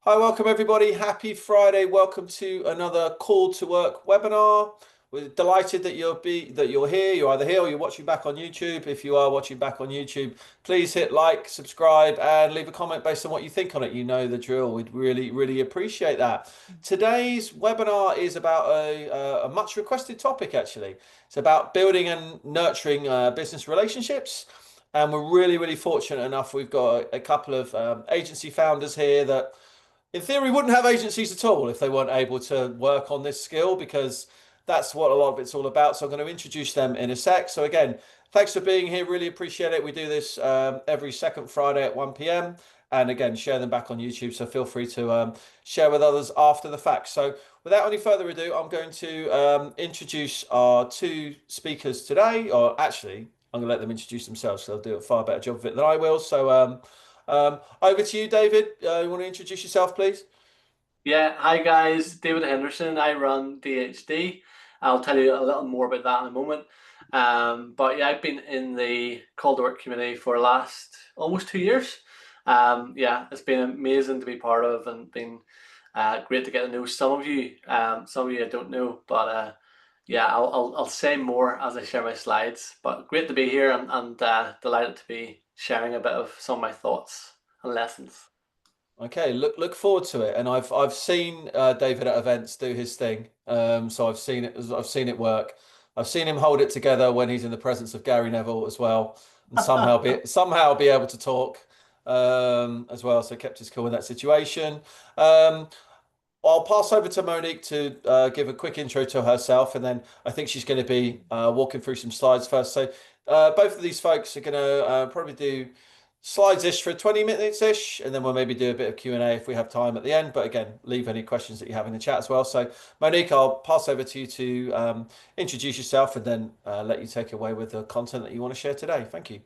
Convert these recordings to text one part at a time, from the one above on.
Hi, welcome everybody. Happy Friday. Welcome to another Call to Work webinar. We're delighted that you're here. You're either here or you're watching back on YouTube. If you are watching back on YouTube, please hit like, subscribe, and leave a comment based on what you think on it. You know the drill. We'd really appreciate that. Today's webinar is about a much requested topic, actually. It's about building and nurturing business relationships. And we're really fortunate enough. We've got a couple of agency founders here that in theory, wouldn't have agencies at all if they weren't able to work on this skill, because that's what a lot of it's all about. So I'm going to introduce them in a sec. So again, thanks for being here. Really appreciate it. We do this every second Friday at 1 p.m. And again, share them back on YouTube. So feel free to share with others after the fact. So without any further ado, I'm going to introduce our two speakers today. Or actually, I'm going to let them introduce themselves. So they'll do a far better job of it than I will. So over to you, David. You want to introduce yourself, please? Yeah, hi guys, David Henderson. I run DHD. I'll tell you a little more about that in a moment. But yeah, I've been in the call to work community for the last almost 2 years. Yeah, it's been amazing to be part of and been great to get to know some of you. Some of you I don't know, but yeah, I'll say more as I share my slides. But great to be here and delighted to be sharing a bit of some of my thoughts and lessons. Okay, look forward to it. And I've seen David at events do his thing. So I've seen it work. I've seen him hold it together when he's in the presence of Gary Neville as well, and somehow be able to talk as well. So kept his cool in that situation. Um, I'll pass over to Monique to give a quick intro to herself, and then I think she's going to be walking through some slides first. So both of these folks are going to probably do slides-ish for 20 minutes-ish, and then we'll maybe do a bit of Q&A if we have time at the end. But again, leave any questions that you have in the chat as well. So Monique, I'll pass over to you to introduce yourself and then let you take away with the content that you want to share today. Thank you.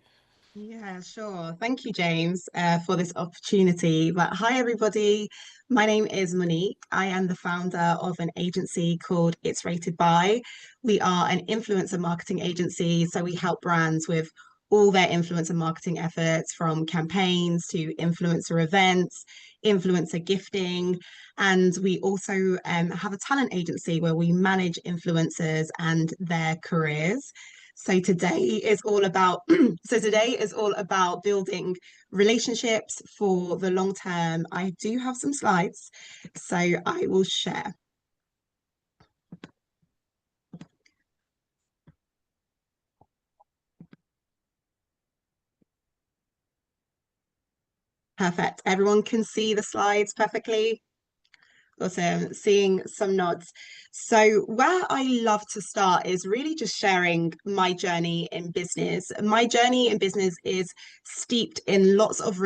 Yeah, sure. Thank you, James, for this opportunity. But hi, everybody. My name is Monique. I am the founder of an agency called It's Rated By. We are an influencer marketing agency, so we help brands with all their influencer marketing efforts, from campaigns to influencer events, influencer gifting. And we also have a talent agency where we manage influencers and their careers. So today is all about building relationships for the long term. I do have some slides, so I will share. Perfect. Everyone can see the slides perfectly. Awesome, seeing some nods. So, where I love to start is really just sharing my journey in business. My journey in business is steeped in lots of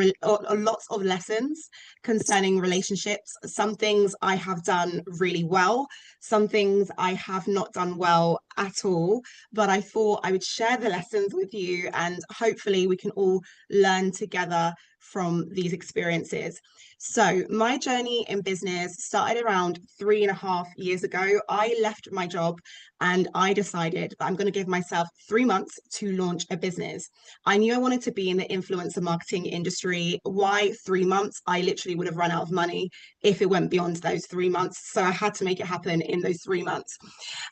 lessons concerning relationships. Some things I have done really well, some things I have not done well at all. But I thought I would share the lessons with you, and hopefully, we can all learn together from these experiences. So, my journey in business started around 3.5 years ago. I left my job and I decided that I'm going to give myself 3 months to launch a business. I knew I wanted to be in the influencer marketing industry. Why 3 months? I literally would have run out of money if it went beyond those 3 months. So, I had to make it happen in those 3 months.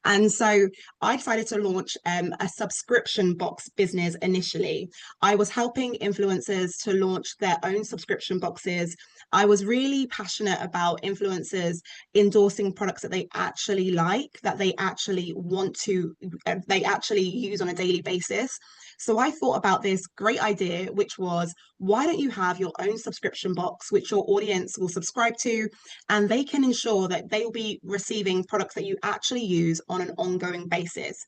And so I decided to launch a subscription box business initially. I was helping influencers to launch their own subscription boxes. I was really passionate about influencers endorsing products that they actually like, that they actually want to, they actually use on a daily basis. So I thought about this great idea, which was, why don't you have your own subscription box, which your audience will subscribe to, and they can ensure that they will be receiving products that you actually use on an ongoing basis.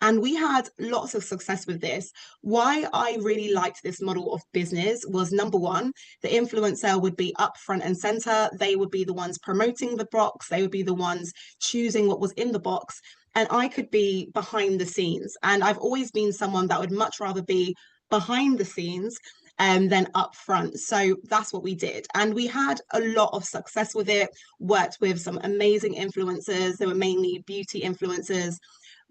And we had lots of success with this. Why I really liked this model of business was, number one, the influencer would be up front and center. They would be the ones promoting the box. They would be the ones choosing what was in the box. And I could be behind the scenes. And I've always been someone that would much rather be behind the scenes than up front. So that's what we did. And we had a lot of success with it, worked with some amazing influencers. They were mainly beauty influencers.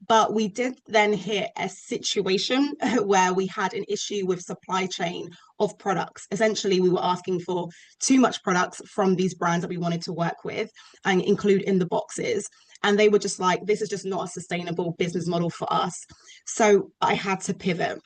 But we did then hit a situation where we had an issue with supply chain of products. Essentially, we were asking for too much products from these brands that we wanted to work with and include in the boxes. And they were just like, this is just not a sustainable business model for us. So I had to pivot.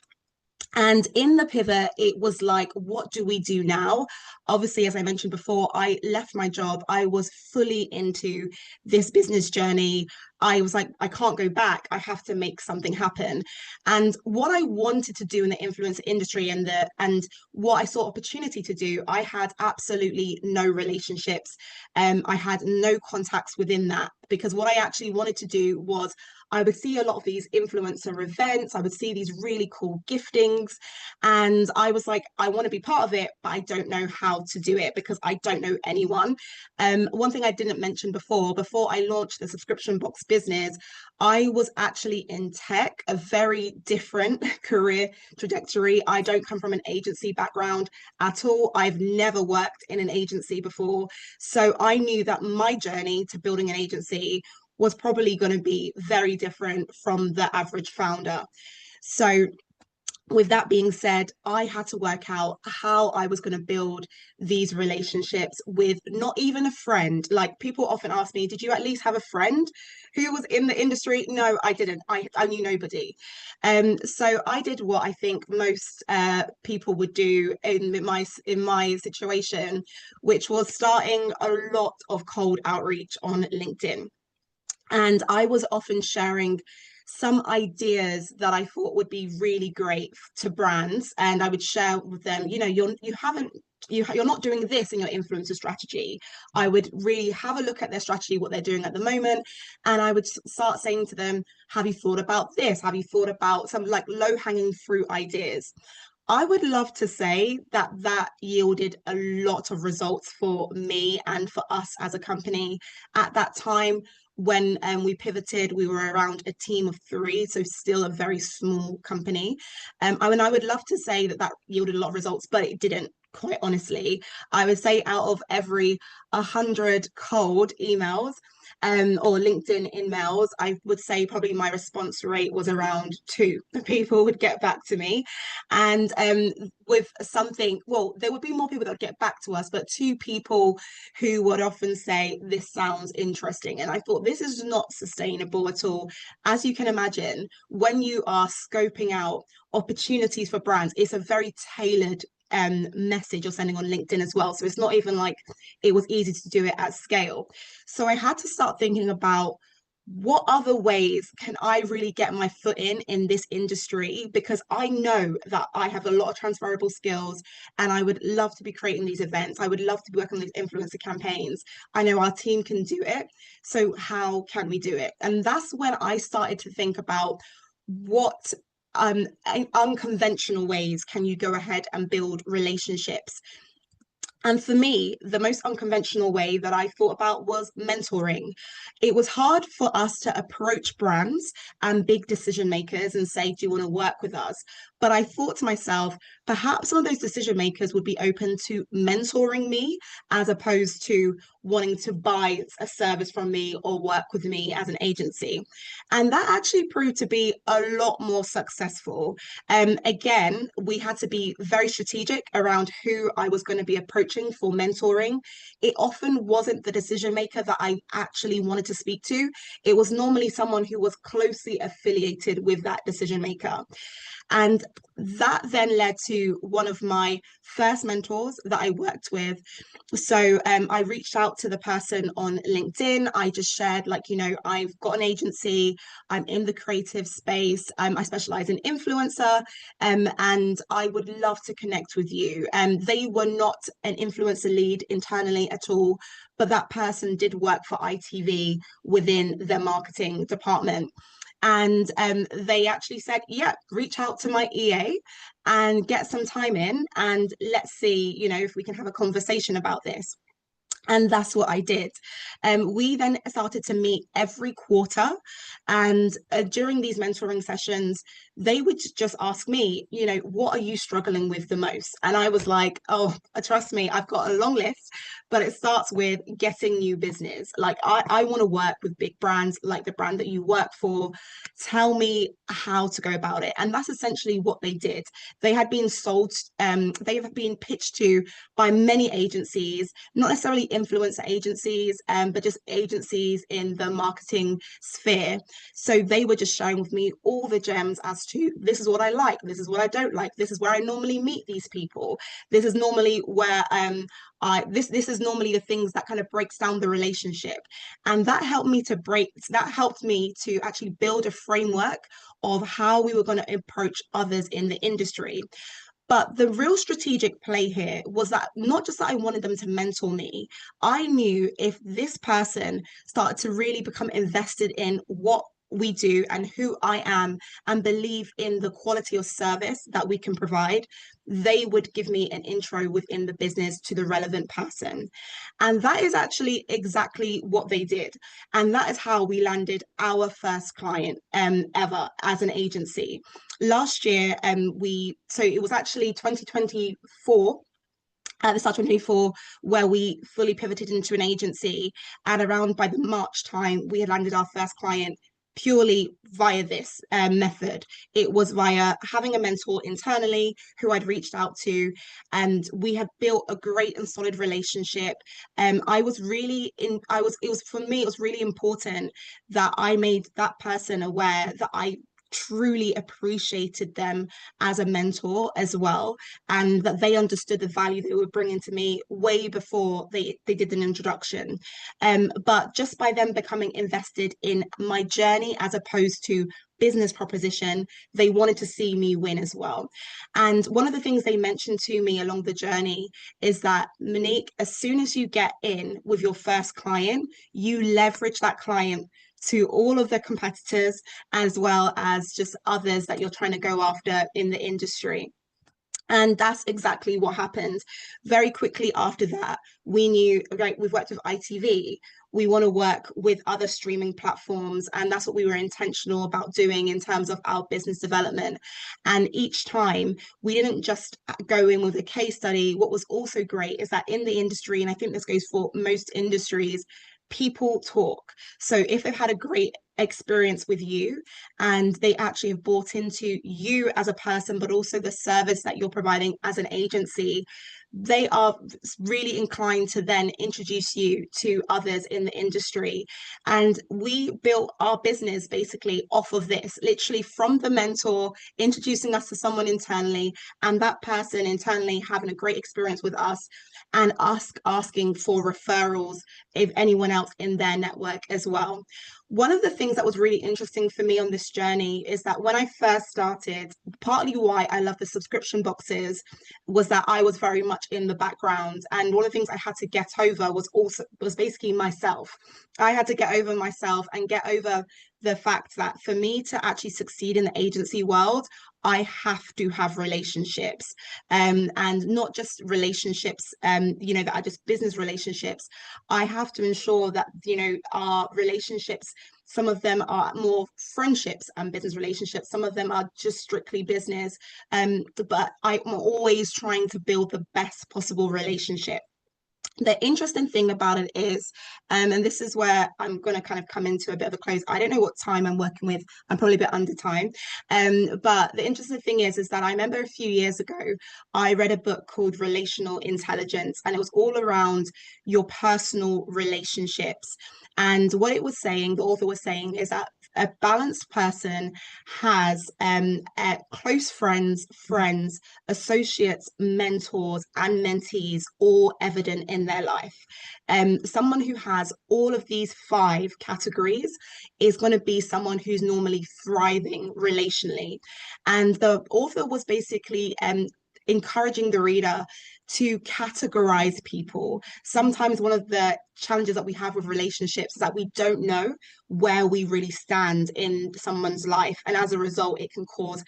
And in the pivot, it was like, what do we do now? Obviously, as I mentioned before, I left my job. I was fully into this business journey. I was like, I can't go back. I have to make something happen. And what I wanted to do in the influencer industry and what I saw opportunity to do, I had absolutely no relationships. I had no contacts within that, because what I actually wanted to do was I would see a lot of these influencer events. I would see these really cool giftings. And I was like, I want to be part of it, but I don't know how to do it because I don't know anyone. One thing I didn't mention before I launched the subscription box business, I was actually in tech, a very different career trajectory. I don't come from an agency background at all. I've never worked in an agency before. So I knew that my journey to building an agency was probably going to be very different from the average founder. So with that being said, I had to work out how I was going to build these relationships with not even a friend. Like, people often ask me, did you at least have a friend who was in the industry? No, I didn't. I knew nobody. So I did what I think most people would do in my situation, which was starting a lot of cold outreach on LinkedIn. And I was often sharing some ideas that I thought would be really great to brands. And I would share with them, you're not doing this in your influencer strategy. I would really have a look at their strategy, what they're doing at the moment. And I would start saying to them, have you thought about this? Have you thought about some like low-hanging fruit ideas? I would love to say that that yielded a lot of results for me and for us as a company. At that time, when we pivoted, we were around a team of 3, so still a very small company. I mean, I would love to say that that yielded a lot of results, but it didn't. Quite honestly, I would say out of every 100 cold emails or LinkedIn emails, I would say probably my response rate was around 2 people would get back to me. And with something, well, there would be more people that would get back to us, but 2 people who would often say, this sounds interesting. And I thought, this is not sustainable at all. As you can imagine, when you are scoping out opportunities for brands, it's a very tailored message you're sending on LinkedIn as well. So it's not even like it was easy to do it at scale. So I had to start thinking about, what other ways can I really get my foot in this industry? Because I know that I have a lot of transferable skills and I would love to be creating these events. I would love to be working on these influencer campaigns. I know our team can do it. So how can we do it? And that's when I started to think about, what unconventional ways can you go ahead and build relationships? And for me, the most unconventional way that I thought about was mentoring. It was hard for us to approach brands and big decision makers and say, do you want to work with us? But I thought to myself, perhaps some of those decision makers would be open to mentoring me as opposed to wanting to buy a service from me or work with me as an agency. And that actually proved to be a lot more successful. Again, we had to be very strategic around who I was going to be approaching for mentoring. It often wasn't the decision maker that I actually wanted to speak to. It was normally someone who was closely affiliated with that decision maker. And that then led to one of my first mentors that I worked with. So I reached out to the person on LinkedIn. I just shared, like, I've got an agency, I'm in the creative space, I specialize in influencer, and I would love to connect with you. They were not an influencer lead internally at all, but that person did work for ITV within their marketing department. And they actually said, yeah, reach out to my EA and get some time in, and let's see, if we can have a conversation about this. And that's what I did. We then started to meet every quarter. And during these mentoring sessions, they would just ask me, you know, what are you struggling with the most? And I was like, oh, trust me, I've got a long list, but it starts with getting new business. Like I want to work with big brands like the brand that you work for. Tell me how to go about it. And that's essentially what they did. They had been sold, they have been pitched to by many agencies, not necessarily influencer agencies, but just agencies in the marketing sphere. So they were just sharing with me all the gems as to this is what I like, this is what I don't like, this is where I normally meet these people, this is normally where this is normally the things that kind of breaks down the relationship. And that helped me to actually build a framework of how we were going to approach others in the industry. But the real strategic play here was that not just that I wanted them to mentor me, I knew if this person started to really become invested in what we do and who I am and believe in the quality of service that we can provide, they would give me an intro within the business to the relevant person. And that is actually exactly what they did. And that is how we landed our first client ever as an agency. Last year, so it was actually 2024 at the start of 2024, where we fully pivoted into an agency. And around by the March time, we had landed our first client purely via this method. It was via having a mentor internally who I'd reached out to, and we had built a great and solid relationship. I was really in, I was, it was for me, it was really important that I made that person aware that I truly appreciated them as a mentor as well, and that they understood the value they were bringing to me way before they did an introduction. But just by them becoming invested in my journey as opposed to business proposition, they wanted to see me win as well. And one of the things they mentioned to me along the journey is that, Monique, as soon as you get in with your first client, you leverage that client to all of the competitors as well as just others that you're trying to go after in the industry. And that's exactly what happened. Very quickly after that, we knew, right, we've worked with ITV, we want to work with other streaming platforms. And that's what we were intentional about doing in terms of our business development. And each time we didn't just go in with a case study. What was also great is that in the industry, and I think this goes for most industries, people talk. So if they've had a great experience with you and they actually have bought into you as a person, but also the service that you're providing as an agency, they are really inclined to then introduce you to others in the industry. And we built our business basically off of this, literally from the mentor introducing us to someone internally, and that person internally having a great experience with us, and us asking for referrals if anyone else in their network as well. One of the things that was really interesting for me on this journey is that when I first started, partly why I love the subscription boxes was that I was very much in the background. And one of the things I had to get over was basically myself. I had to get over myself and get over the fact that for me to actually succeed in the agency world, I have to have relationships, and not just relationships, that are just business relationships. I have to ensure that, our relationships, some of them are more friendships and business relationships, some of them are just strictly business. But I'm always trying to build the best possible relationship. The interesting thing about it is, and this is where I'm going to kind of come into a bit of a close. I don't know what time I'm working with. I'm probably a bit under time. But the interesting thing is that I remember a few years ago, I read a book called Relational Intelligence, and it was all around your personal relationships. And what it was saying, the author was saying, is that a balanced person has close friends, associates, mentors, and mentees all evident in their life. Someone who has all of these 5 categories is going to be someone who's normally thriving relationally. And the author was basically encouraging the reader to categorize people. Sometimes one of the challenges that we have with relationships is that we don't know where we really stand in someone's life. And as a result, it can cause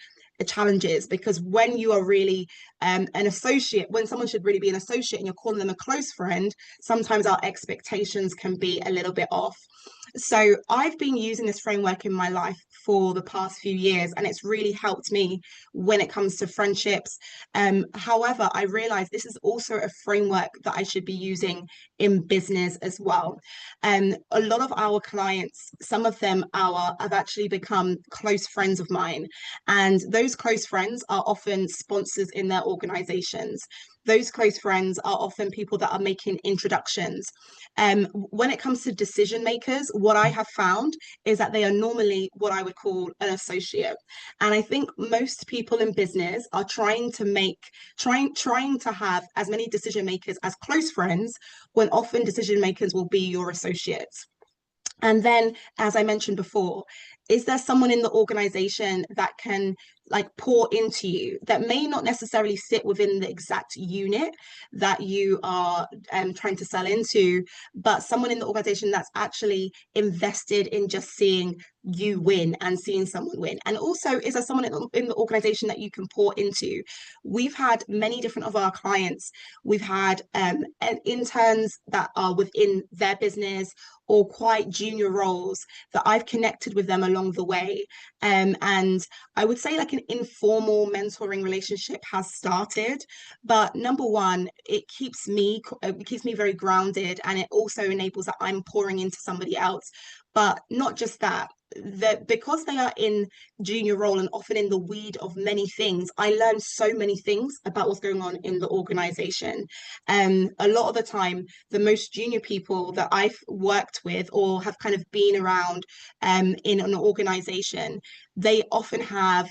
challenges, because when you are really an associate, when someone should really be an associate and you're calling them a close friend, sometimes our expectations can be a little bit off. So I've been using this framework in my life for the past few years, and it's really helped me when it comes to friendships. However, I realize this is also a framework that I should be using in business as well. A lot of our clients, some of them have actually become close friends of mine, and those close friends are often sponsors in their organizations. Those close friends are often people that are making introductions. When it comes to decision makers, what I have found is that they are normally what I would call an associate. And I think most people in business are trying to have as many decision makers as close friends, when often decision makers will be your associates. And then, as I mentioned before, is there someone in the organization that can like pour into you that may not necessarily sit within the exact unit that you are trying to sell into, but someone in the organization that's actually invested in just seeing you win and seeing someone win? And also, is there someone in the organization that you can pour into? We've had many different of our clients. We've had interns that are within their business or quite junior roles that I've connected with them along the way. And I would say like an informal mentoring relationship has started. But number one, it keeps me very grounded, and it also enables that I'm pouring into somebody else. But not just that, that because they are in junior role and often in the weed of many things, I learn so many things about what's going on in the organization. A lot of the time, the most junior people that I've worked with or have kind of been around in an organization, they often have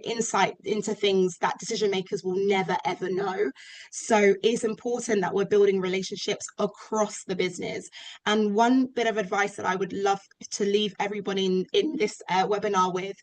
insight into things that decision makers will never ever know. So it's important that we're building relationships across the business. And one bit of advice that I would love to leave everybody in this webinar with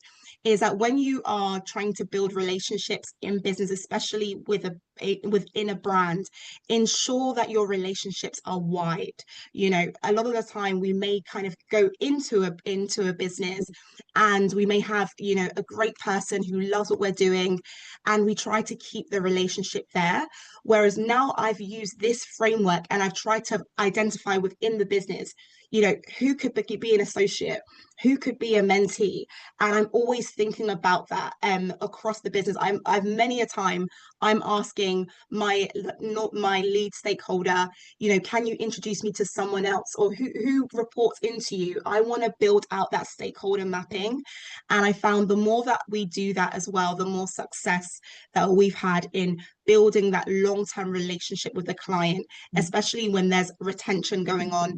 is that when you are trying to build relationships in business, especially within a brand, ensure that your relationships are wide. You know, a lot of the time we may kind of go into a business, and we may have, you know, a great person who loves what we're doing, and we try to keep the relationship there. Whereas now I've used this framework and I've tried to identify within the business, you know, who could be an associate, who could be a mentee. And I'm always thinking about that across the business. I've many a time I'm asking my lead stakeholder, you know, can you introduce me to someone else, or who reports into you? I want to build out that stakeholder mapping. And I found the more that we do that as well, the more success that we've had in building that long-term relationship with the client, especially when there's retention going on,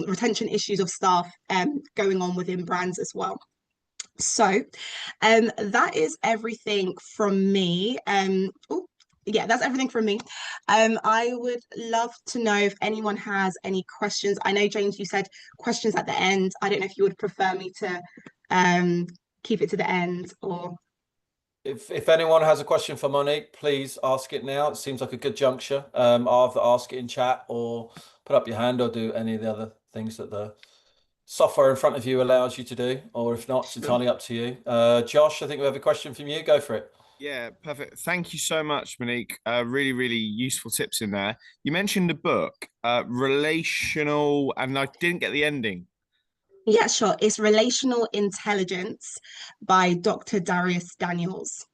retention issues of staff going on within brands as well. So that is everything from me. Yeah, that's everything from me. I would love to know if anyone has any questions. I know, James, you said questions at the end. I don't know if you would prefer me to keep it to the end, or... If anyone has a question for Monique, please ask it now. It seems like a good juncture. Either ask it in chat or put up your hand or do any of the other things that the software in front of you allows you to do, or if not, it's entirely up to you. Josh, I think we have a question from you. Go for it. Yeah, perfect. Thank you so much, Monique. Really, really useful tips in there. You mentioned a book, Relational, and I didn't get the ending. Yeah, sure. It's Relational Intelligence by Dr. Darius Daniels.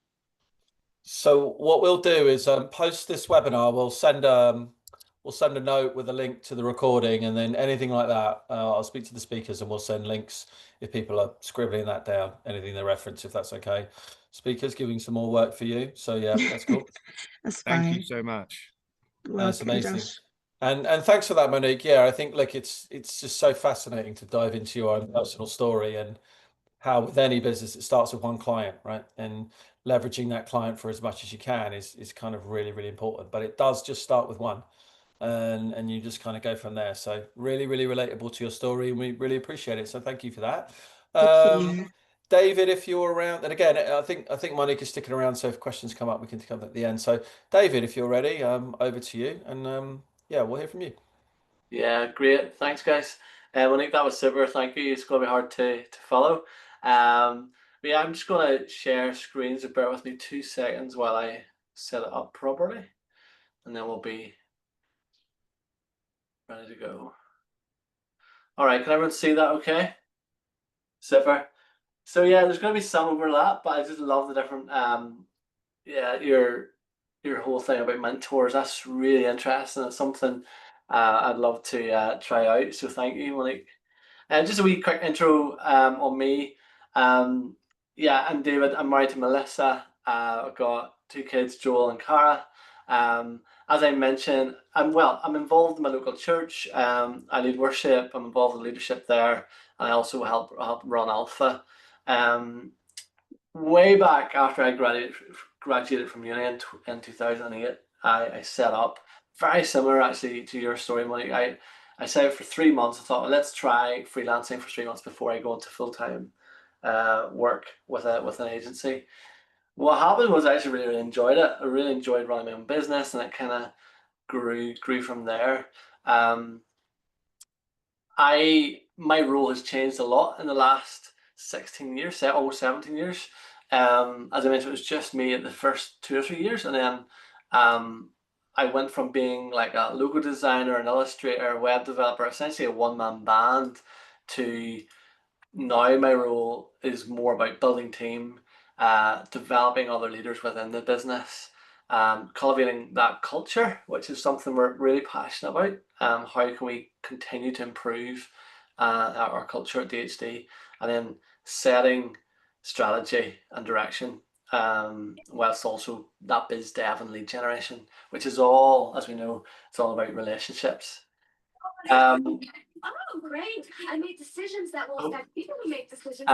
So what we'll do is post this webinar. We'll send a note with a link to the recording, and then anything like that, I'll speak to the speakers and we'll send links if people are scribbling that down, anything they reference, if that's okay. Speakers giving some more work for you. So yeah, that's cool. That's fine. Thank you so much. That's Welcome, amazing. Josh. And thanks for that, Monique. Yeah, I think like it's just so fascinating to dive into your own personal story, and how with any business it starts with one client, right? And leveraging that client for as much as you can is kind of really, really important. But it does just start with one, and you just kind of go from there. So really, really relatable to your story, and we really appreciate it. So thank you for that. Thank you. David, if you're around, and again, I think Monique is sticking around, so if questions come up, we can come at the end. So David, if you're ready, over to you, and yeah, we'll hear from you. Yeah, great. Thanks, guys. Monique, that was super. Thank you. It's going to be hard to follow. But yeah, I'm just going to share screens. So bear with me 2 seconds while I set it up properly, and then we'll be ready to go. All right, can everyone see that okay? Super. So yeah, there's going to be some overlap, but I just love the different, yeah, your whole thing about mentors. That's really interesting. It's something I'd love to try out. So thank you, Monique. And just a wee quick intro on me. Yeah, I'm David. I'm married to Melissa. I've got two kids, Joel and Cara. As I mentioned, I'm involved in my local church. I lead worship. I'm involved in leadership there, and I also help run Alpha. Way back after I graduated from uni in 2008, I set up very similar actually to your story, Monique. I set out for 3 months. I thought, let's try freelancing for 3 months before I go into full-time work with an agency. What happened was I actually really enjoyed it. I really enjoyed running my own business, and it kind of grew from there. My role has changed a lot in the last 16 years, almost 17 years. As I mentioned, it was just me at the first 2 or 3 years, and then I went from being like a logo designer, an illustrator, web developer, essentially a one-man band, to now my role is more about building team, developing other leaders within the business, cultivating that culture, which is something we're really passionate about. How can we continue to improve our culture at DHD, and then setting strategy and direction, whilst also that biz dev and lead generation, which is all, as we know, it's all about relationships. Oh, great. I make decisions that will affect people who make decisions.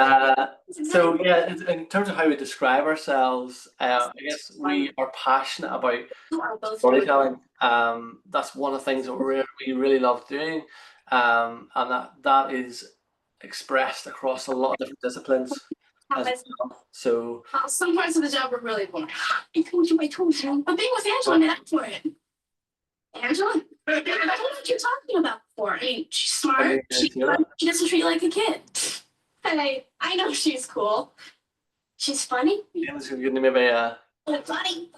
So yeah, in terms of how we describe ourselves, I guess we are passionate about storytelling. That's one of the things that we really love doing, and that is expressed across a lot of different disciplines as well. So some parts of the job were really boring. I told you. But being with Angela made up for it. Angela? I don't know what you're talking about before. I mean, she's smart. She doesn't treat you like a kid. Hey, I know she's cool. She's funny. Funny.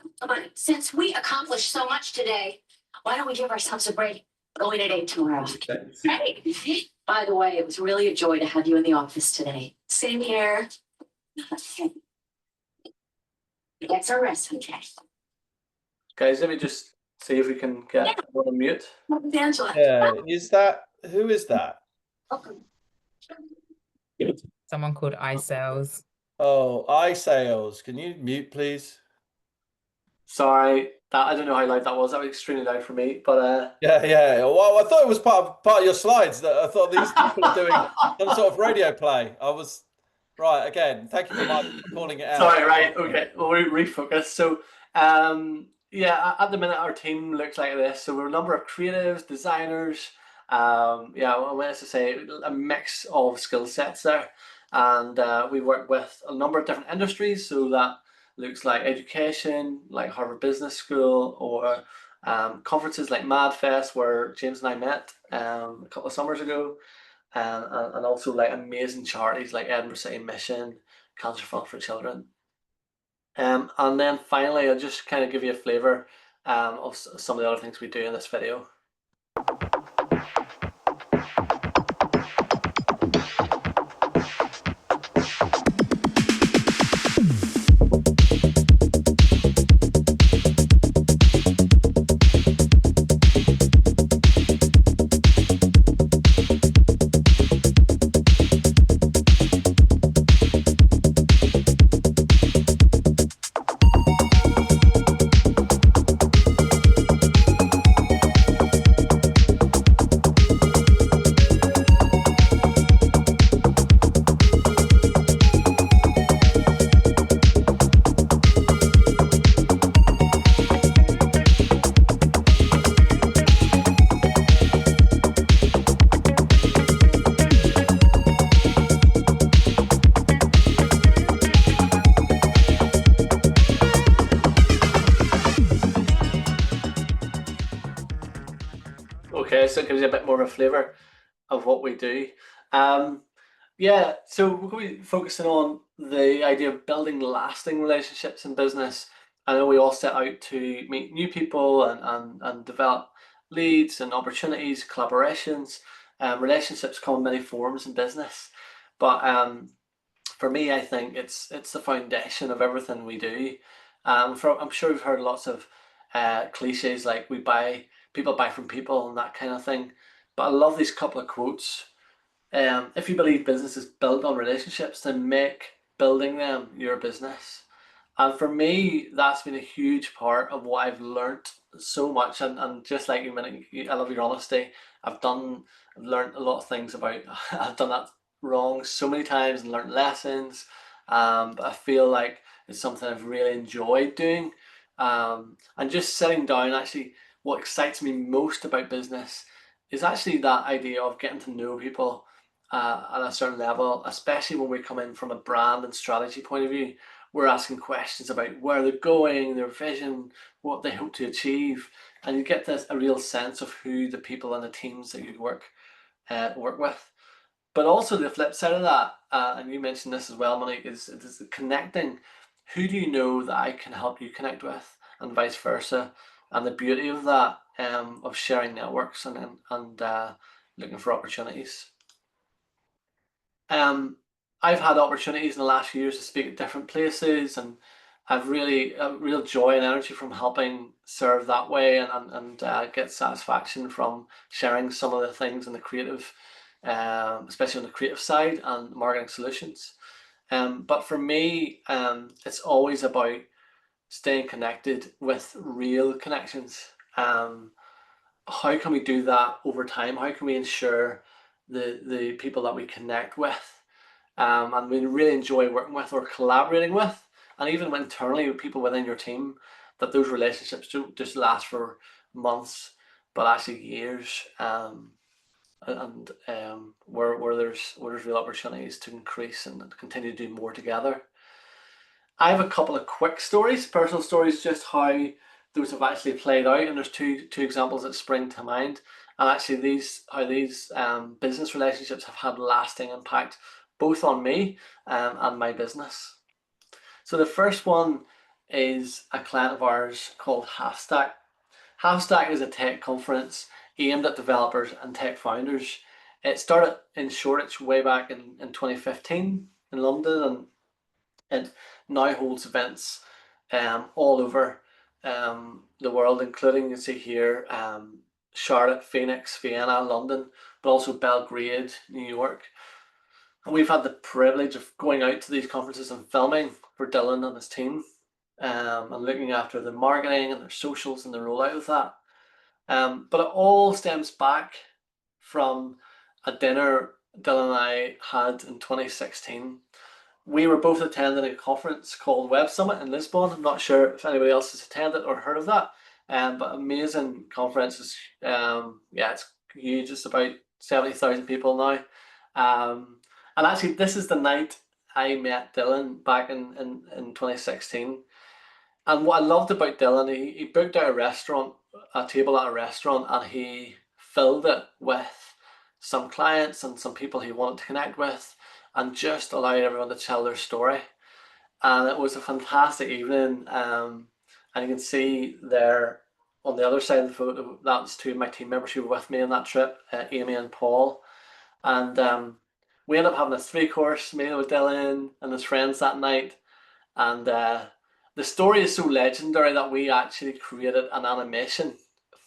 Since we accomplished so much today, why don't we give ourselves a break? Going at 8 tomorrow. Okay. Right. By the way, it was really a joy to have you in the office today. Same here. That's our rest, okay? Guys, let me just see if we can get everyone on mute. Angela. Yeah, who is that? Welcome. Someone called iSales. Oh, iSales. Can you mute, please? Sorry, I don't know how loud that was. That was extremely loud for me, but Yeah. Well, I thought it was part of your slides. That I thought these people are doing some sort of radio play. I was right again. Thank you for calling it out. Sorry, right, okay. Well, we refocus. So, yeah, at the minute our team looks like this. So we're a number of creatives, designers. Yeah, I wanted to say a mix of skill sets there, and we work with a number of different industries. So that looks like education, like Harvard Business School, or conferences like MadFest, where James and I met a couple of summers ago, and also like amazing charities like Edinburgh City Mission, Cancer Fund for Children. And then finally, I'll just kind of give you a flavour of some of the other things we do in this video. Okay, so it gives you a bit more of a flavour of what we do. Yeah, so we're going to be focusing on the idea of building lasting relationships in business. I know we all set out to meet new people and develop leads and opportunities, collaborations. Relationships come in many forms in business, but for me, I think it's the foundation of everything we do. I'm sure you've heard lots of cliches like people buy from people and that kind of thing. But I love these couple of quotes. If you believe business is built on relationships, then make building them your business. And for me, that's been a huge part of what I've learned so much. And just like I love your honesty. I've learned a lot of things about, I've done that wrong so many times and learned lessons. But I feel like it's something I've really enjoyed doing. And just sitting down, actually, what excites me most about business is actually that idea of getting to know people at a certain level, especially when we come in from a brand and strategy point of view. We're asking questions about where they're going, their vision, what they hope to achieve, and you get a real sense of who the people and the teams that you work with. But also the flip side of that, and you mentioned this as well, Monique, is connecting. Who do you know that I can help you connect with, and vice versa, and the beauty of that, of sharing networks and looking for opportunities. I've had opportunities in the last few years to speak at different places, and I've really a real joy and energy from helping serve that way, and get satisfaction from sharing some of the things in the creative, especially on the creative side and marketing solutions. But for me, it's always about staying connected with real connections. How can we do that over time? How can we ensure the people that we connect with and we really enjoy working with or collaborating with, and even internally with people within your team, that those relationships don't just last for months, but actually years, where there's real opportunities to increase and continue to do more together. I have a couple of quick stories, personal stories, just how those have actually played out, and there's two examples that spring to mind. And actually these business relationships have had lasting impact both on me and my business. So the first one is a client of ours called Halfstack. Halfstack is a tech conference aimed at developers and tech founders. It started in Shoreditch way back in 2015 in London, and it now holds events all over the world, including, you can see here, Charlotte, Phoenix, Vienna, London, but also Belgrade, New York. And we've had the privilege of going out to these conferences and filming for Dylan and his team, and looking after the marketing and their socials and the rollout of that. But it all stems back from a dinner Dylan and I had in 2016. We were both attending a conference called Web Summit in Lisbon. I'm not sure if anybody else has attended or heard of that, but amazing conference. It's huge. It's about 70,000 people now. And actually, this is the night I met Dylan back in 2016. And what I loved about Dylan, he booked out a table at a restaurant, and he filled it with some clients and some people he wanted to connect with, and just allowed everyone to tell their story. And it was a fantastic evening. And you can see there on the other side of the photo, that's two of my team members who were with me on that trip, Amy and Paul. And we ended up having a 3-course meal with Dylan and his friends that night. And the story is so legendary that we actually created an animation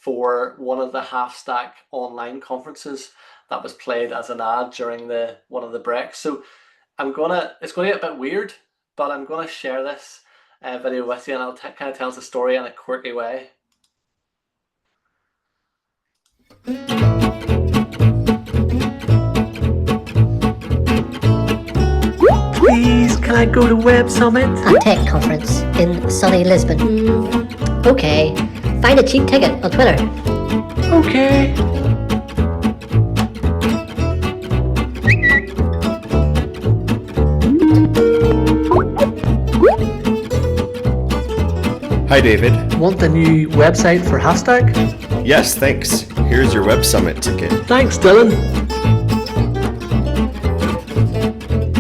for one of the Halfstack online conferences that was played as an ad during one of the breaks. So it's gonna get a bit weird, but I'm gonna share this video with you, and I'll kind of tell the story in a quirky way. Please, can I go to Web Summit? A tech conference in sunny Lisbon. Okay. Find a cheap ticket on Twitter. Okay. Hi, David. Want a new website for Halfstack? Yes, thanks. Here's your Web Summit ticket. Thanks, Dylan.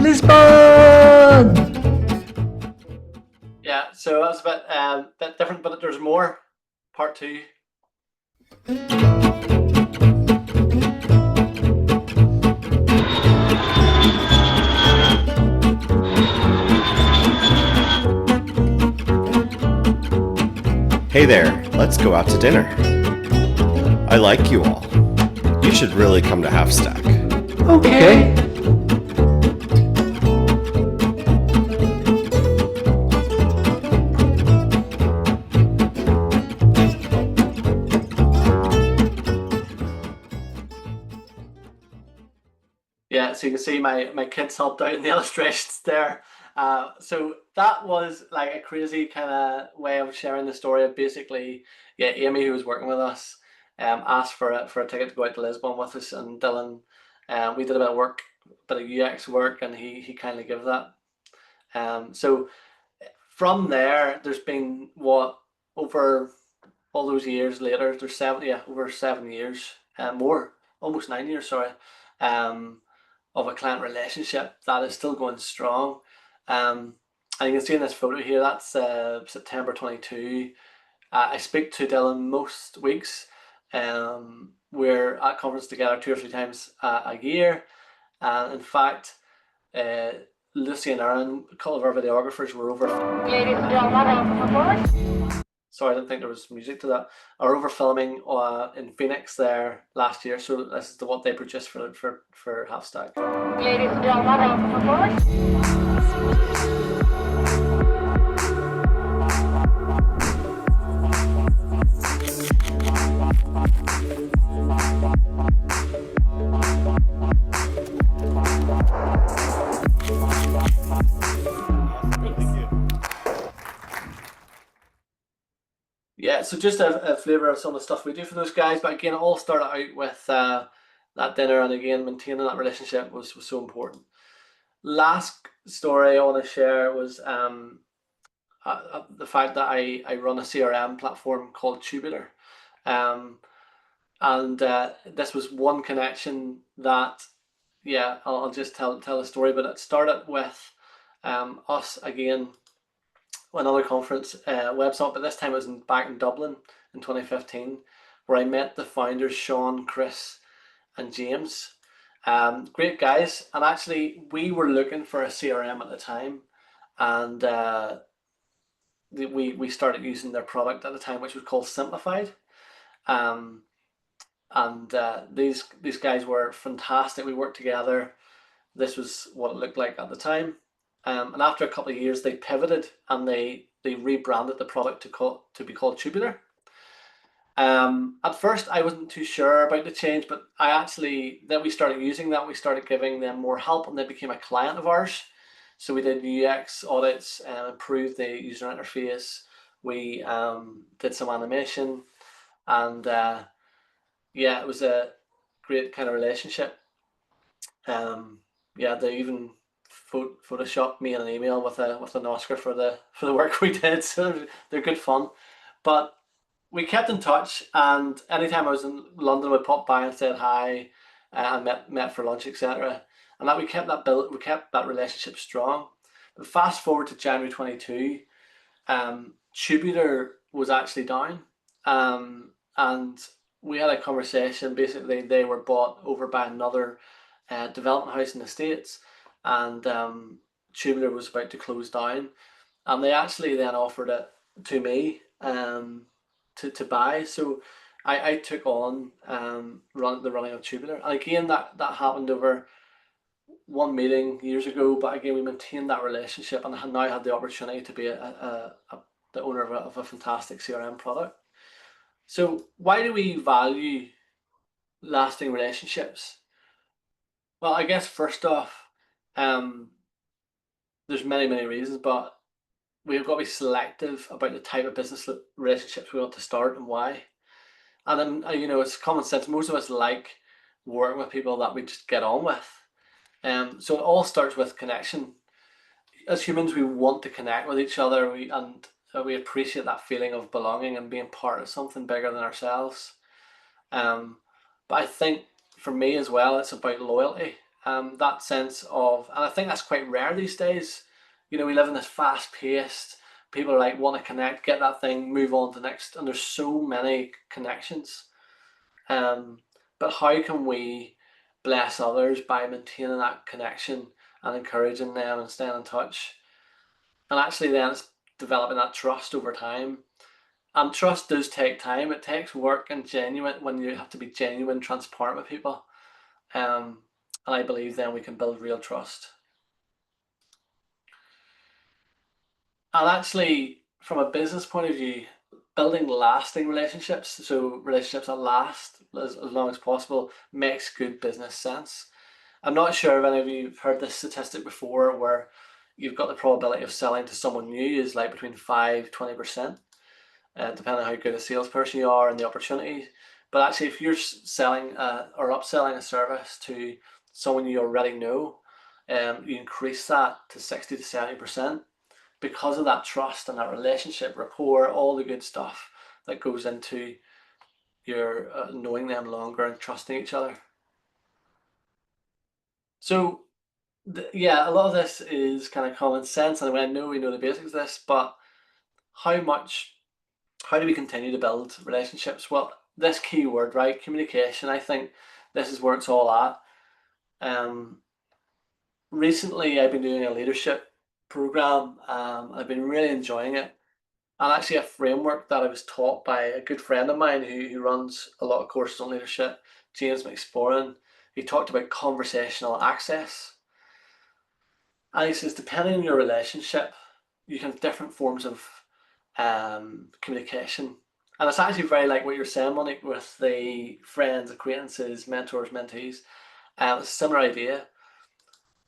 Lisbon! Yeah, so that was a bit different, but there's more. Part 2. there, let's go out to dinner. I like you all. You should really come to Half Stack. Okay. Yeah, so you can see my kids helped out in the illustrations there. So that was like a crazy kind of way of sharing the story. Basically, yeah, Amy, who was working with us, asked for a ticket to go out to Lisbon with us, and Dylan, we did a bit of work, bit of UX work, and he kindly gave that. So from there, there's been over all those years later, there's over 7 years, more, almost 9 years, sorry, of a client relationship that is still going strong. And you can see in this photo here, that's September 22. I speak to Dylan most weeks. We're at conference together 2 or 3 times a year. And in fact, Lucy and Aaron, a couple of our videographers, were over. Sorry, I didn't think there was music to that. Are over filming in Phoenix there last year, so this is what they produced for Half Stack. Ladies and gentlemen, come forward. Yeah, so just a flavour of some of the stuff we do for those guys. But again, it all started out with that dinner, and again, maintaining that relationship was so important. Last story I want to share was the fact that I run a CRM platform called Tubular. And this was one connection that, yeah, I'll just tell the story, but it started with us again, another conference, Web Summit, but this time it was back in Dublin in 2015, where I met the founders, Sean, Chris, and James. Great guys, and actually we were looking for a CRM at the time, and we started using their product at the time, which was called Simplified. And these guys were fantastic. We worked together. This was what it looked like at the time. And after a couple of years, they pivoted and they rebranded the product to be called Tubular. At first, I wasn't too sure about the change, but then we started using that. We started giving them more help, and they became a client of ours. So we did UX audits and improved the user interface. We did some animation, and yeah, it was a great kind of relationship. Yeah, they even photoshopped me in an email with an Oscar for the work we did, so they're good fun. But we kept in touch, and anytime I was in London, we'd pop by and said hi, and met for lunch, etc. And that we kept that relationship strong. But fast forward to January 22, Tubular was actually down, and we had a conversation. Basically, they were bought over by another development house in the States, and Tubular was about to close down, and they actually then offered it to me to buy. So I took on the running of Tubular, and again that happened over one meeting years ago. But again, we maintained that relationship, and I now had the opportunity to be the owner of a fantastic CRM product. So why do we value lasting relationships? Well, I guess first off, there's many reasons, but we've got to be selective about the type of business relationships we want to start and why. And then, it's common sense. Most of us like working with people that we just get on with. So it all starts with connection. As humans, we want to connect with each other, and we appreciate that feeling of belonging and being part of something bigger than ourselves. But I think for me as well, it's about loyalty. That sense of, and I think that's quite rare these days. We live in this fast-paced, people are like, want to connect, get that thing, move on to the next, and there's so many connections. But how can we bless others by maintaining that connection and encouraging them and staying in touch? And actually then it's developing that trust over time. And trust does take time. It takes work and when you have to be genuine, transparent with people. And I believe then we can build real trust. And actually, from a business point of view, building lasting relationships, so relationships that last as long as possible, makes good business sense. I'm not sure if any of you have heard this statistic before, where you've got the probability of selling to someone new is like between 5-20%, depending on how good a salesperson you are and the opportunity. But actually, if you're selling or upselling a service to someone you already know, you increase that to 60-70% because of that trust and that relationship, rapport, all the good stuff that goes into your knowing them longer and trusting each other. So yeah, a lot of this is kind of common sense, and I know we know the basics of this, but how do we continue to build relationships? Well, this key word, right, communication, I think this is where it's all at. Recently, I've been doing a leadership program. I've been really enjoying it. And actually a framework that I was taught by a good friend of mine who runs a lot of courses on leadership, James McSporran. He talked about conversational access. And he says, depending on your relationship, you can have different forms of communication. And it's actually very like what you're saying, Monique, with the friends, acquaintances, mentors, mentees. It's a similar idea.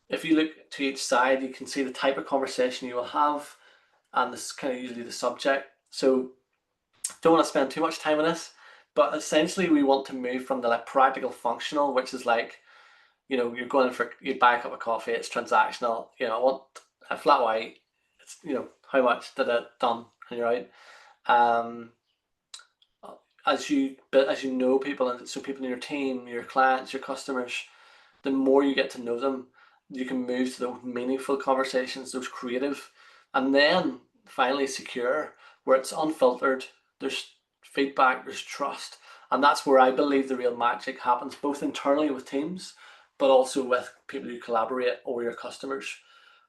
If you look to each side, you can see the type of conversation you will have, and this is kind of usually the subject. So don't want to spend too much time on this, but essentially we want to move from the like practical functional, which is like, you're going in for, you buy a cup of coffee, it's transactional, I want a flat white, it's, how much did it done, and you're out. As you know people, and so people in your team, your clients, your customers, the more you get to know them, you can move to those meaningful conversations, those creative, and then finally secure, where it's unfiltered, there's feedback, there's trust, and that's where I believe the real magic happens, both internally with teams, but also with people who collaborate or your customers.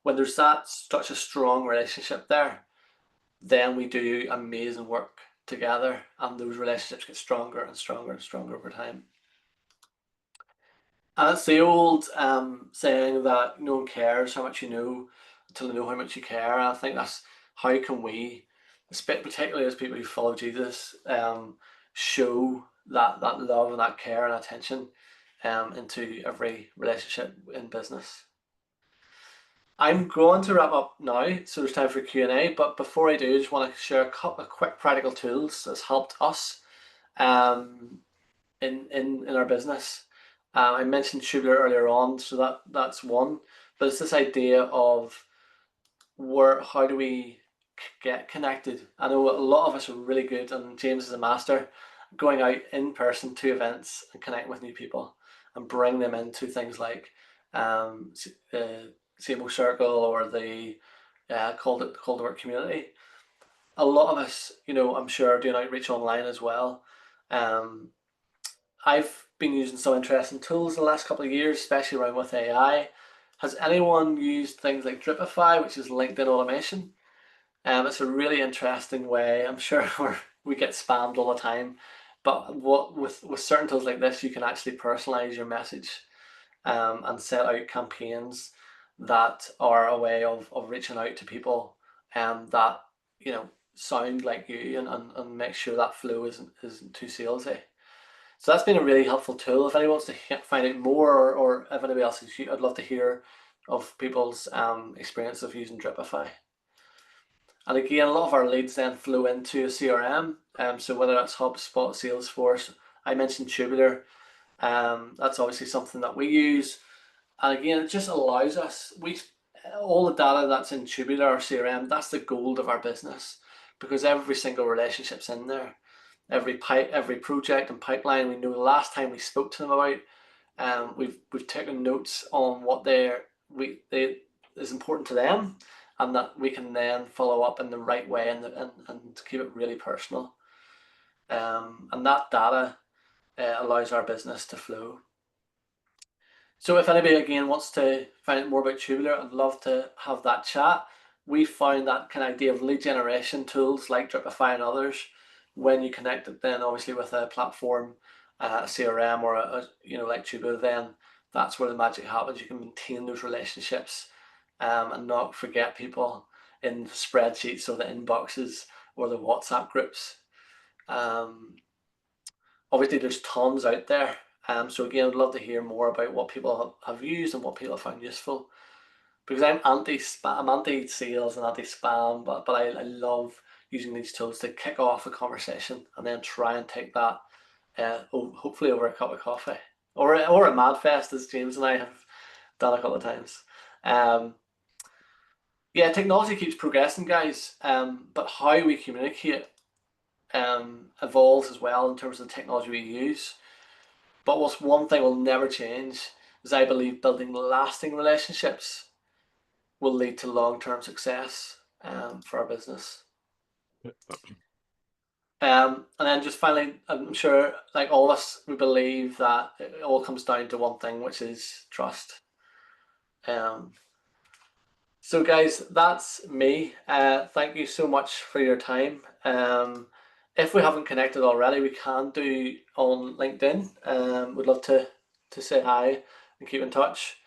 When there's such a strong relationship there, then we do amazing work together, and those relationships get stronger and stronger and stronger over time. And it's the old saying that no one cares how much you know until they know how much you care. And I think that's how can we, particularly as people who follow Jesus, show that love and that care and attention into every relationship in business. I'm going to wrap up now, so there's time for Q&A. But before I do, I just want to share a couple of quick practical tools that's helped us in our business. I mentioned Tubular earlier on, so that's one. But it's this idea of how do we get connected? I know a lot of us are really good, and James is a master, going out in person to events and connect with new people and bring them into things like CMO Circle or the Call to Work community. A lot of us, I'm sure, are doing outreach online as well. I've been using some interesting tools in the last couple of years, especially around with AI. Has anyone used things like Dripify, which is LinkedIn automation? It's a really interesting way. I'm sure we get spammed all the time, but with certain tools like this, you can actually personalize your message and set out campaigns that are a way of reaching out to people that sound like you and make sure that flow isn't too salesy. So that's been a really helpful tool. If anyone wants to find out more, or if anybody else is, I'd love to hear of people's experience of using Dripify. And again, a lot of our leads then flow into a CRM. So whether that's HubSpot, Salesforce, I mentioned Tubular. That's obviously something that we use. And again, it just allows us, all the data that's in Tubular or CRM, that's the gold of our business, because every single relationship's in there. Every project and pipeline, we know the last time we spoke to them about. We've taken notes on what is important to them, and that we can then follow up in the right way and keep it really personal. And that data allows our business to flow. So if anybody again wants to find out more about Tubular, I'd love to have that chat. We found that kind of idea of lead generation tools like Dripify and others when you connect it then obviously with a platform, a CRM or a like Tubo, then that's where the magic happens. You can maintain those relationships and not forget people in spreadsheets or the inboxes or the WhatsApp groups. Obviously there's tons out there. So again, I'd love to hear more about what people have used and what people have found useful. Because I'm anti-sales and anti-spam, but I love using these tools to kick off a conversation and then try and take that, hopefully over a cup of coffee or a Madfest, as James and I have done a couple of times. Yeah, technology keeps progressing, guys, but how we communicate evolves as well in terms of the technology we use. But what's one thing will never change is I believe building lasting relationships will lead to long-term success for our business. And then just finally, I'm sure like all of us, we believe that it all comes down to one thing, which is trust. So guys, that's me. Thank you so much for your time. If we haven't connected already, we can do on LinkedIn. We'd love to say hi and keep in touch.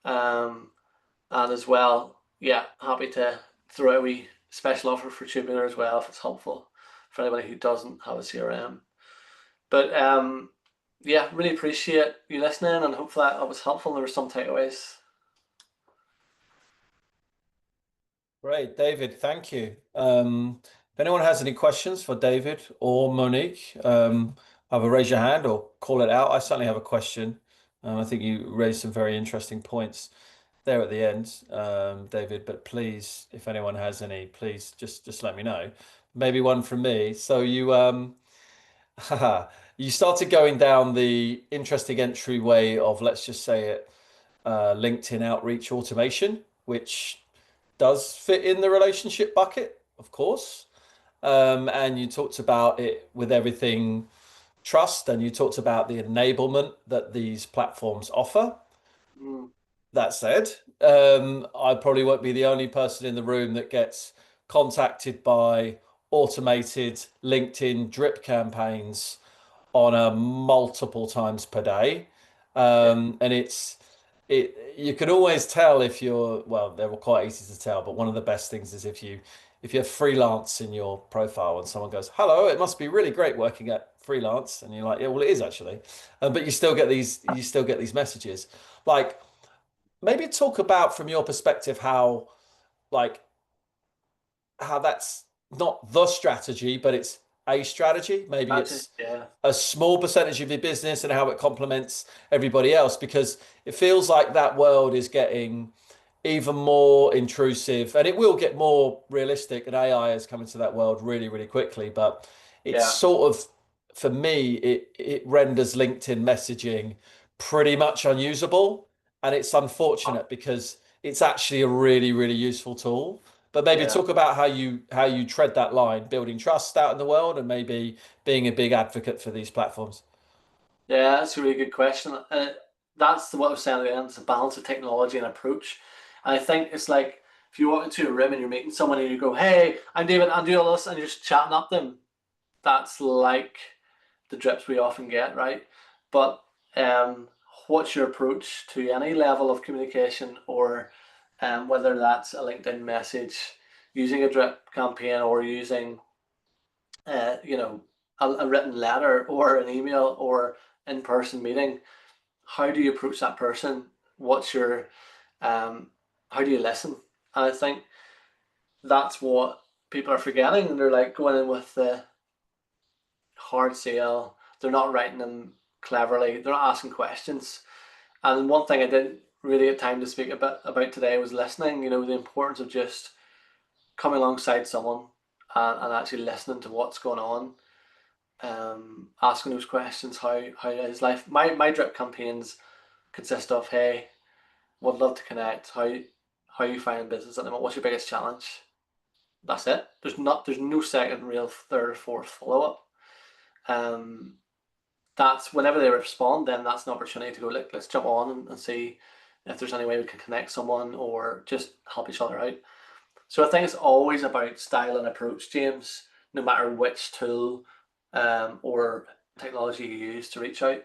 And as well, yeah, happy to throw a wee special offer for Tubular as well if it's helpful for anybody who doesn't have a CRM. But yeah, really appreciate you listening and hopefully that was helpful and there were some takeaways. Great, David, thank you. If anyone has any questions for David or Monique, either raise your hand or call it out. I certainly have a question. I think you raised some very interesting points there at the end, David, but please, if anyone has any, please just let me know. Maybe one from me. So you you started going down the interesting entryway of, let's just say it, LinkedIn outreach automation, which does fit in the relationship bucket, of course. And you talked about it with everything trust, and you talked about the enablement that these platforms offer. That said, I probably won't be the only person in the room that gets contacted by automated LinkedIn drip campaigns on a multiple times per day. And you can always tell if you're, well, they're quite easy to tell, but one of the best things is if you're freelance in your profile and someone goes, hello, it must be really great working at freelance. And you're like, yeah, well, it is actually. But you still get these messages. Like, maybe talk about from your perspective how that's not the strategy, but it's a strategy. Maybe it's a small percentage of your business and how it complements everybody else, because it feels like that world is getting even more intrusive and it will get more realistic, and AI is coming to that world really, really quickly. But it's sort of, for me, it renders LinkedIn messaging pretty much unusable. And it's unfortunate because it's actually a really, really useful tool. But maybe talk about how you tread that line, building trust out in the world and maybe being a big advocate for these platforms. Yeah, that's a really good question. That's what I was saying at the end. It's a balance of technology and approach. And I think it's like if you walk into a room and you're meeting someone and you go, hey, I'm David, I'm doing all this, and you're just chatting at them. That's like the drips we often get, right? But what's your approach to any level of communication, or whether that's a LinkedIn message, using a drip campaign, or using a written letter or an email or in-person meeting? How do you approach that person? What's your how do you listen? And I think that's what people are forgetting, and they're like going in with the hard sale. They're not writing them cleverly. They're not asking questions. And one thing I didn't really get time to speak about today was listening. You know, the importance of just coming alongside someone and actually listening to what's going on. Asking those questions. How is life? My drip campaigns consist of, hey, would love to connect. How you find business at the moment? What's your biggest challenge? That's it. There's no second, real third or fourth follow up. That's whenever they respond, then that's an opportunity to go, look, let's jump on and see if there's any way we can connect someone or just help each other out. So I think it's always about style and approach, James, no matter which tool or technology you use to reach out.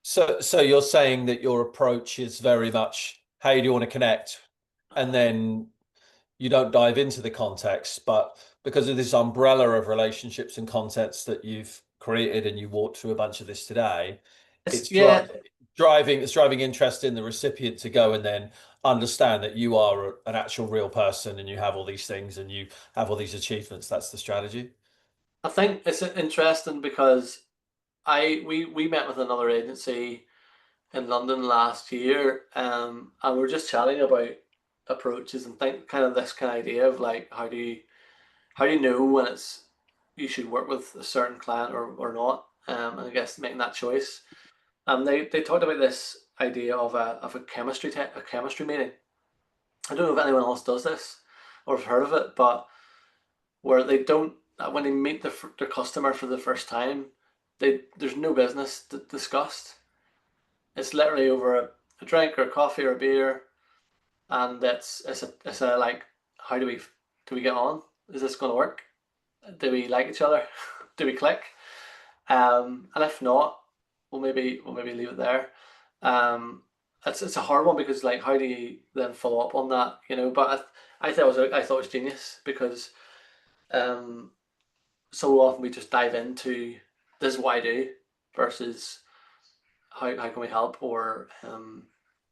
So you're saying that your approach is very much, how do you want to connect? And then you don't dive into the context, but because of this umbrella of relationships and contents that you've created, and you walked through a bunch of this today, it's driving interest in the recipient to go and then understand that you are an actual real person, and you have all these things, and you have all these achievements. That's the strategy. I think it's interesting because we met with another agency in London last year, and we're just chatting about approaches and think kind of this kind of idea of like, how do you know when you should work with a certain client or not, and I guess making that choice. They talked about this idea of a chemistry meeting. I don't know if anyone else does this or have heard of it, but where they don't, when they meet their customer for the first time, there's no business discussed. It's literally over a drink or a coffee or a beer, and it's a like, how do we get on? Is this going to work? Do we like each other? Do we click? And if not, we'll maybe leave it there. It's a hard one because, like, how do you then follow up on that? You know, but I thought it was genius because so often we just dive into, this is what I do, versus how can we help, or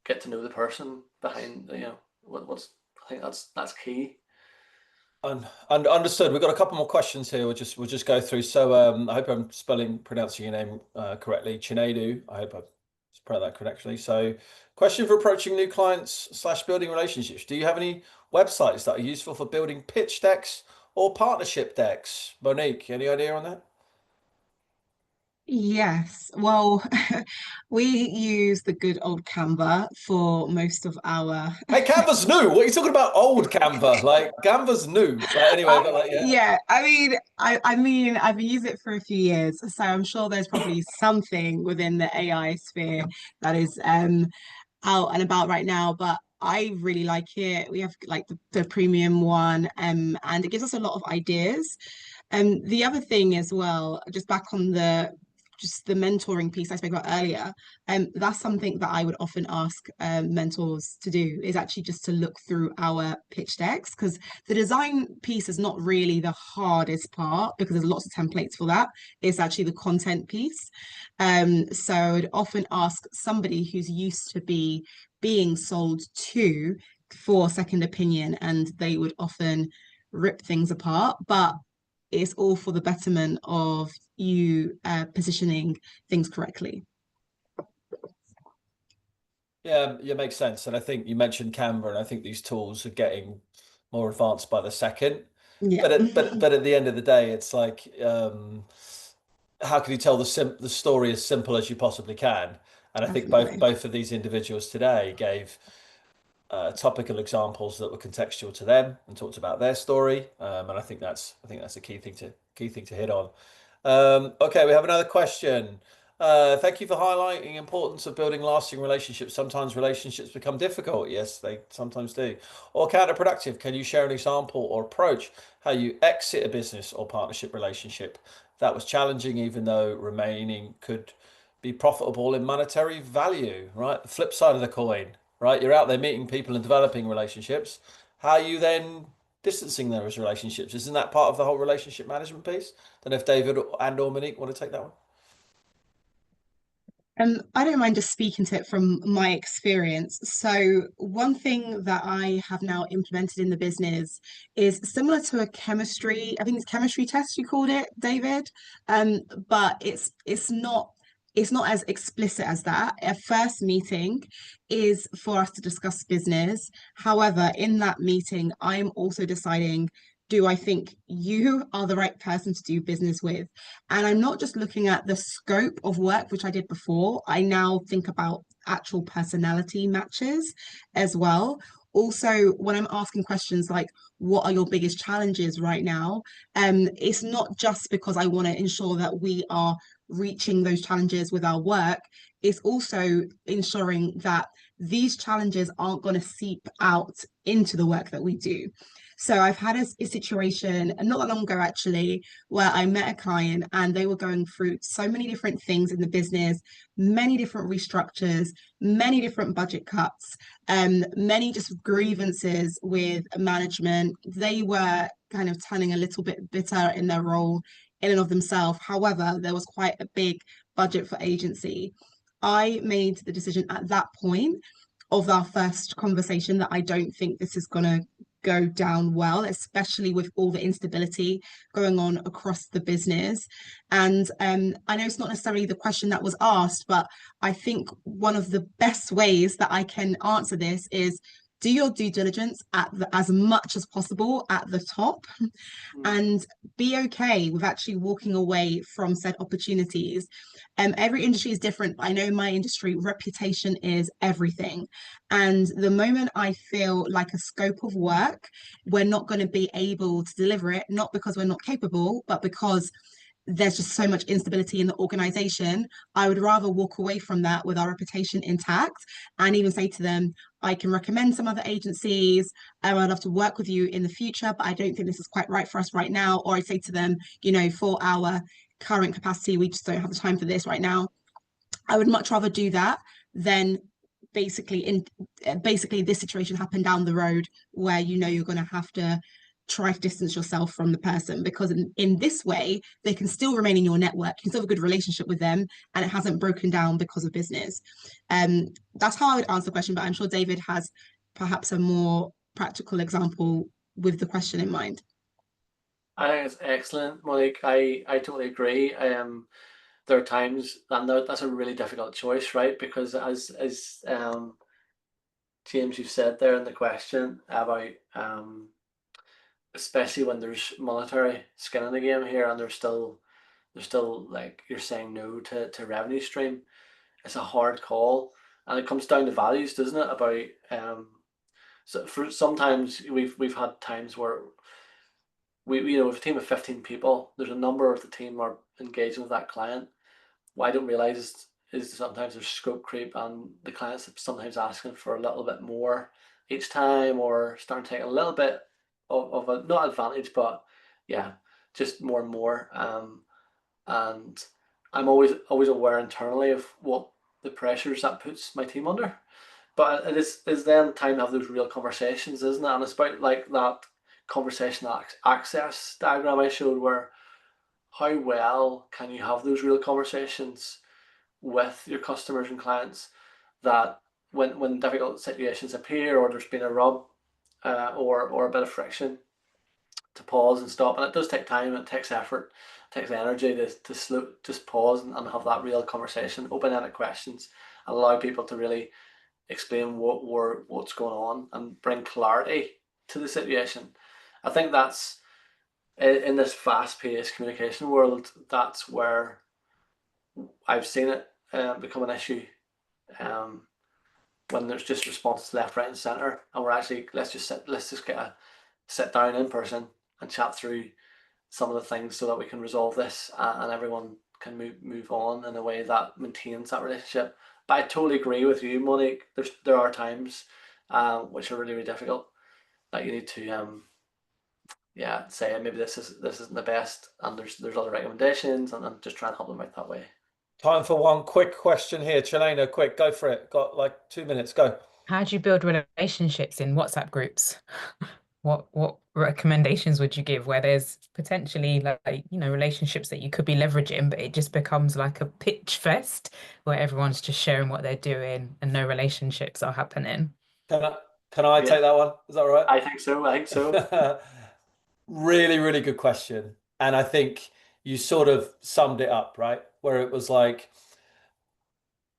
get to know the person behind, you know, what's. I think that's key. Understood. We've got a couple more questions here. We'll just go through. So I hope I'm pronouncing your name correctly. Chinedu. I hope I've spelled that correctly. So, question for approaching new clients / building relationships. Do you have any websites that are useful for building pitch decks or partnership decks? Monique, any idea on that? Yes, well, we use the good old Canva for most of our. Hey, Canva's new. What are you talking about? Old Canva, like Canva's new. Like, anyway, but like, yeah. Yeah, I mean, I've been using it for a few years, so I'm sure there's probably something within the AI sphere that is out and about right now, but I really like it. We have like the premium one, and it gives us a lot of ideas. And the other thing as well, just back on the mentoring piece I spoke about earlier, that's something that I would often ask mentors to do, is actually just to look through our pitch decks, because the design piece is not really the hardest part because there's lots of templates for that. It's actually the content piece. So I'd often ask somebody who's used to being sold to for a second opinion, and they would often rip things apart, but it's all for the betterment of you positioning things correctly. Yeah, makes sense. And I think you mentioned Canva, and I think these tools are getting more advanced by the second. Yeah. But at the end of the day, it's like, how can you tell the story as simple as you possibly can? And I think both of these individuals today gave topical examples that were contextual to them and talked about their story. And I think that's a key thing to hit on. Okay, we have another question. Thank you for highlighting the importance of building lasting relationships. Sometimes relationships become difficult. Yes, they sometimes do. Or counterproductive. Can you share an example or approach how you exit a business or partnership relationship that was challenging, even though remaining could be profitable in monetary value, right? The flip side of the coin, right? You're out there meeting people and developing relationships. How are you then distancing those relationships? Isn't that part of the whole relationship management piece? Don't know if David or Monique want to take that one. I don't mind just speaking to it from my experience. So one thing that I have now implemented in the business is similar to a chemistry, I think it's chemistry test you called it, David. But it's not as explicit as that. A first meeting is for us to discuss business. However, in that meeting, I'm also deciding, do I think you are the right person to do business with? And I'm not just looking at the scope of work, which I did before. I now think about actual personality matches as well. Also, when I'm asking questions like, what are your biggest challenges right now? It's not just because I want to ensure that we are reaching those challenges with our work. It's also ensuring that these challenges aren't going to seep out into the work that we do. So I've had a situation not that long ago actually, where I met a client and they were going through so many different things in the business, many different restructures, many different budget cuts, many just grievances with management. They were kind of turning a little bit bitter in their role in and of themselves. However, there was quite a big budget for agency. I made the decision at that point of our first conversation that I don't think this is going to go down well, especially with all the instability going on across the business. And I know it's not necessarily the question that was asked, but I think one of the best ways that I can answer this is do your due diligence as much as possible at the top, and be okay with actually walking away from said opportunities. Every industry is different. I know my industry, reputation is everything. And the moment I feel like a scope of work, we're not going to be able to deliver it, not because we're not capable, but because there's just so much instability in the organization, I would rather walk away from that with our reputation intact and even say to them, I can recommend some other agencies. I'd love to work with you in the future, but I don't think this is quite right for us right now. Or I say to them, for our current capacity, we just don't have the time for this right now. I would much rather do that than basically this situation happen down the road where you're going to have to try to distance yourself from the person, because in this way they can still remain in your network, you can still have a good relationship with them, and it hasn't broken down because of business. That's how I would answer the question, but I'm sure David has perhaps a more practical example with the question in mind. I think it's excellent, Monique. I totally agree. There are times, and that's a really difficult choice, right? Because as James, you've said there in the question about especially when there's monetary skin in the game here, and there's still like you're saying no to revenue stream. It's a hard call, and it comes down to values, doesn't it? About so for sometimes we've had times where we with a team of 15 people, there's a number of the team are engaging with that client. What I don't realize is sometimes there's scope creep, and the clients sometimes asking for a little bit more each time, or starting to take a little bit of a not advantage, but yeah, just more and more. And I'm always aware internally of what the pressures that puts my team under. But it is then time to have those real conversations, isn't it? And it's about like that conversation access diagram I showed, where how well can you have those real conversations with your customers and clients, that when difficult situations appear, or there's been a rub or a bit of friction, to pause and stop. And it does take time, it takes effort, it takes energy to slow, just pause and have that real conversation, open-ended questions, and allow people to really explain what's going on and bring clarity to the situation. I think that's in this fast-paced communication world, that's where I've seen it become an issue. When there's just responses left, right, and center, and we're actually let's just get a sit down in person and chat through some of the things so that we can resolve this, and everyone can move on in a way that maintains that relationship. But I totally agree with you, Monique. There are times which are really, really difficult, that you need to say maybe this isn't the best, and there's other recommendations, and just try and help them out that way. Time for one quick question here. Chelena, quick, go for it. Got like 2 minutes, go. How do you build relationships in WhatsApp groups? What recommendations would you give where there's potentially like, relationships that you could be leveraging, but it just becomes like a pitch fest where everyone's just sharing what they're doing and no relationships are happening? Can I take that one? Is that all right? I think so. Really, really good question. And I think you sort of summed it up, right? Where it was like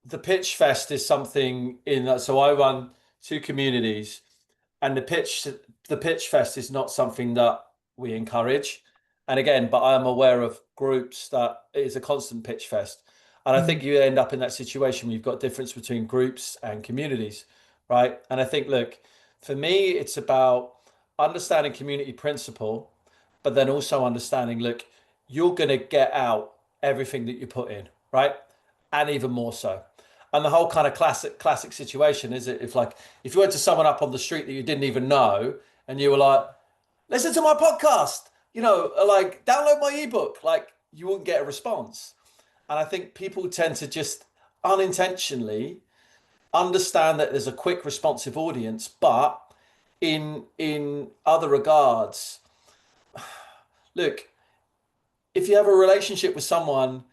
the pitch fest is something in that. So I run 2 communities, and the pitch fest is not something that we encourage. And again, but I am aware of groups that it is a constant pitch fest. And I think you end up in that situation where you've got difference between groups and communities, right? And I think, look, for me, it's about understanding community principle, but then also understanding, look, you're going to get out everything that you put in, right? And even more so. And the whole kind of classic situation is it if you went to someone up on the street that you didn't even know, and you were like, listen to my podcast, like download my ebook, like you wouldn't get a response. And I think people tend to just unintentionally understand that there's a quick responsive audience, but in other regards, look, if you have a relationship with someone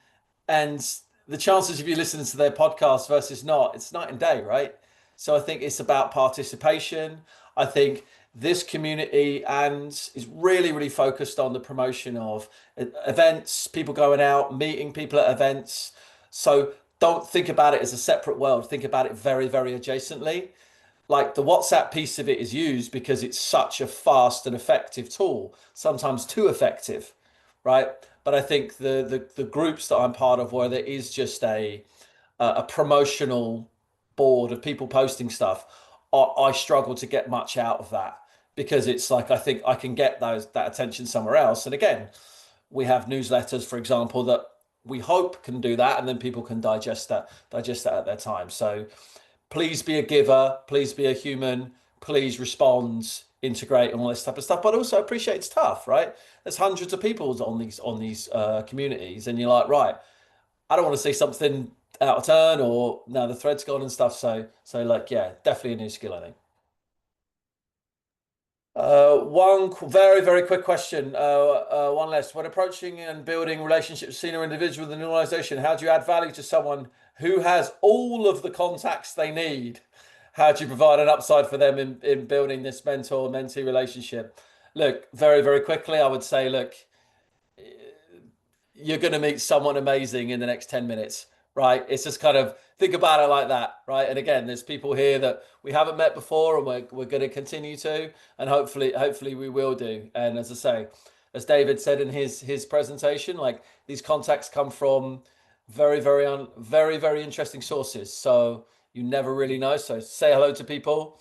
and the chances of you listening to their podcast versus not, it's night and day, right? So I think it's about participation. I think this community is really, really focused on the promotion of events, people going out, meeting people at events. So don't think about it as a separate world. Think about it very, very adjacently. Like the WhatsApp piece of it is used because it's such a fast and effective tool, sometimes too effective, right? But I think the groups that I'm part of, where there is just a promotional board of people posting stuff, I struggle to get much out of that, because it's like I think I can get that attention somewhere else. And again, we have newsletters, for example, that we hope can do that, and then people can digest that at their time. So please be a giver, please be a human, please respond, integrate, and all this type of stuff. But also appreciate it's tough, right? There's hundreds of people on these communities, and you're like, right, I don't want to say something out of turn, or no, the thread's gone and stuff. So like, yeah, definitely a new skill, I think. One very, very quick question. One less. When approaching and building relationships with senior individuals within an organization, how do you add value to someone who has all of the contacts they need? How do you provide an upside for them in building this mentor-mentee relationship? Look, very, very quickly, I would say, look, you're going to meet someone amazing in the next 10 minutes, right? It's just kind of think about it like that, right? And again, there's people here that we haven't met before, and we're going to continue to, and hopefully we will do. And as I say, as David said in his presentation, like these contacts come from very, very interesting sources. So you never really know. So say hello to people,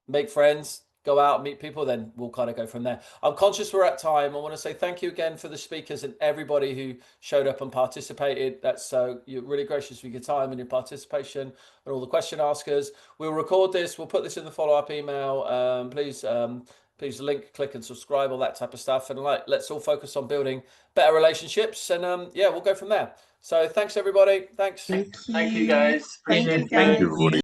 make friends, go out, meet people, then we'll kind of go from there. I'm conscious we're at time. I want to say thank you again for the speakers and everybody who showed up and participated. That's you're really gracious with your time and your participation, and all the question askers. We'll record this. We'll put this in the follow-up email. Please link, click, and subscribe, all that type of stuff. And let's all focus on building better relationships. And yeah, we'll go from there. So thanks, everybody. Thanks. Thank you, guys. Thank you, Appreciate it. guys.